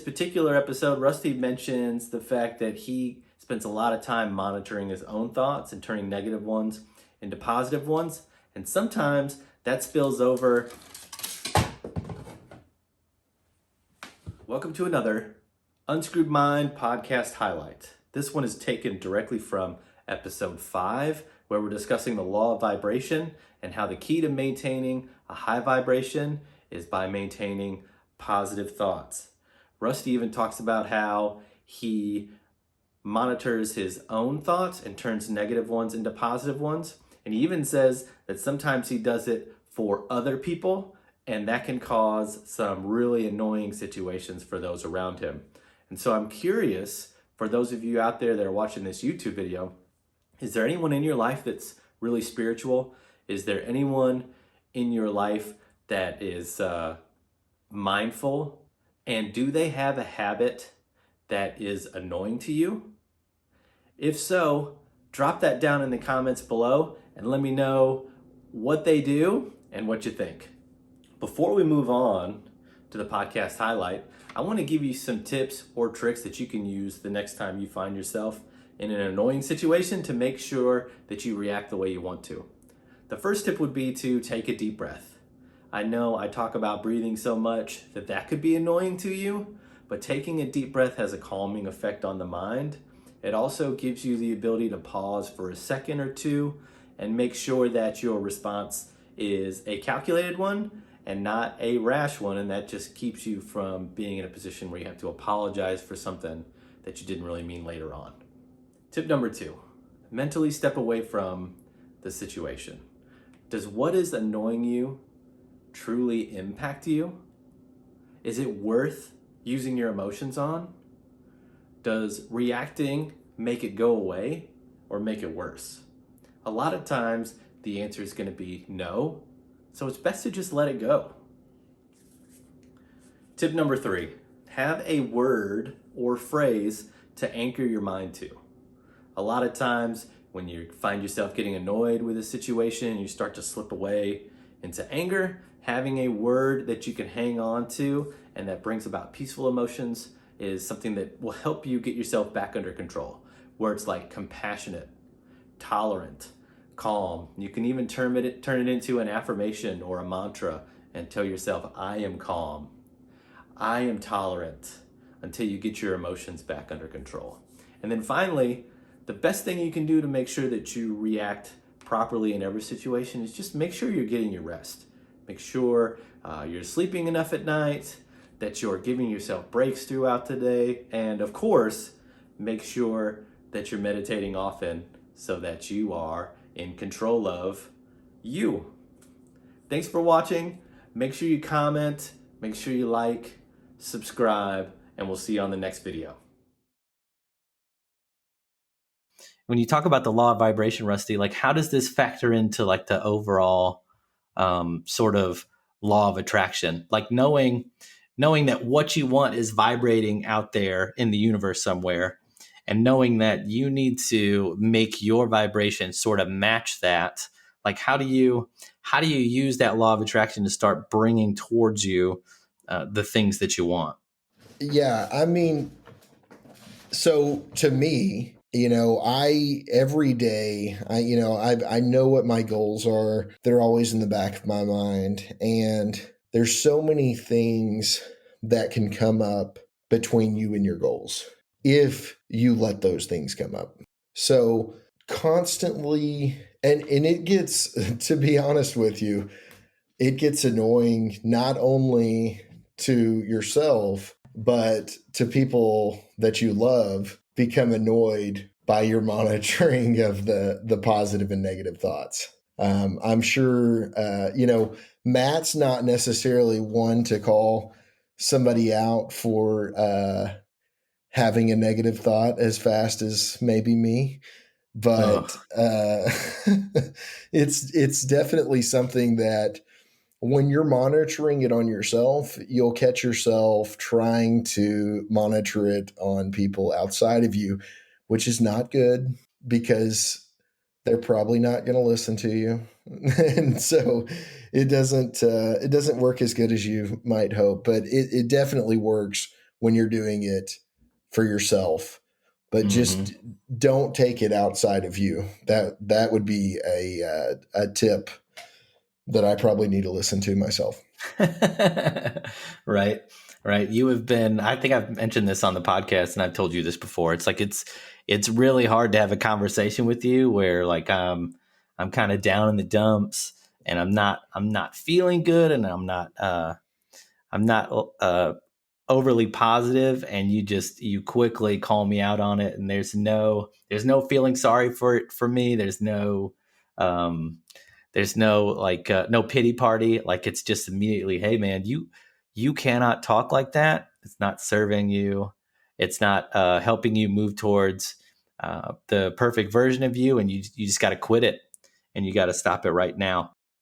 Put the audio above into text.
particular episode, Rusty mentions the fact that he spends a lot of time monitoring his own thoughts and turning negative ones into positive ones. And sometimes that spills over. Welcome to another Unscrewed Mind podcast highlight. This one is taken directly from episode 5, where we're discussing the law of vibration and how the key to maintaining a high vibration is by maintaining positive thoughts. Rusty even talks about how he monitors his own thoughts and turns negative ones into positive ones. And he even says that sometimes he does it for other people, and that can cause some really annoying situations for those around him. And so I'm curious, for those of you out there that are watching this YouTube video, is there anyone in your life that's really spiritual? Is there anyone in your life that is mindful? And do they have a habit that is annoying to you? If so, drop that down in the comments below and let me know what they do and what you think. Before we move on to the podcast highlight, I want to give you some tips or tricks that you can use the next time you find yourself in an annoying situation to make sure that you react the way you want to. The first tip would be to take a deep breath. I know I talk about breathing so much that could be annoying to you, but taking a deep breath has a calming effect on the mind. It also gives you the ability to pause for a second or two and make sure that your response is a calculated one and not a rash one, and that just keeps you from being in a position where you have to apologize for something that you didn't really mean later on. Tip number 2, mentally step away from the situation. Does what is annoying you truly impact you? Is it worth using your emotions on? Does reacting make it go away or make it worse? A lot of times the answer is going to be no, so it's best to just let it go. Tip number 3, have a word or phrase to anchor your mind to. A lot of times when you find yourself getting annoyed with a situation and you start to slip away into anger, having a word that you can hang on to and that brings about peaceful emotions is something that will help you get yourself back under control. Words like compassionate, tolerant, calm. You can even turn it into an affirmation or a mantra and tell yourself, I am calm, I am tolerant, until you get your emotions back under control. And then finally, the best thing you can do to make sure that you react properly in every situation is just make sure you're getting your rest. Make sure you're sleeping enough at night, that you're giving yourself breaks throughout the day, and of course, make sure that you're meditating often so that you are in control of you. Thanks for watching. Make sure you comment, make sure you like, subscribe, and we'll see you on the next video. When you talk about the law of vibration, Rusty, like how does this factor into like the overall sort of law of attraction? Like knowing that what you want is vibrating out there in the universe somewhere, and knowing that you need to make your vibration sort of match that. Like how do you use that law of attraction to start bringing towards you the things that you want? Yeah, I mean, so to me, every day, I know what my goals are. They're always in the back of my mind. And there's so many things that can come up between you and your goals if you let those things come up. So constantly, and it gets, to be honest with you, it gets annoying not only to yourself, but to people that you love become annoyed by your monitoring of the positive and negative thoughts. I'm sure, Matt's not necessarily one to call somebody out for having a negative thought as fast as maybe me, but it's definitely something that when you're monitoring it on yourself, you'll catch yourself trying to monitor it on people outside of you, which is not good because they're probably not going to listen to you. And so it doesn't work as good as you might hope, but it definitely works when you're doing it for yourself, but just don't take it outside of you. That would be a tip that I probably need to listen to myself. Right. Right. You have been, I think I've mentioned this on the podcast and I've told you this before. It's like, it's really hard to have a conversation with you where like, I'm kind of down in the dumps and I'm not feeling good and I'm not overly positive, and you quickly call me out on it. And there's no feeling sorry for me. Um, there's no like no pity party. Like it's just immediately, hey man, you cannot talk like that. It's not serving you. It's not helping you move towards the perfect version of you, and you just got to quit it, and you got to stop it right now.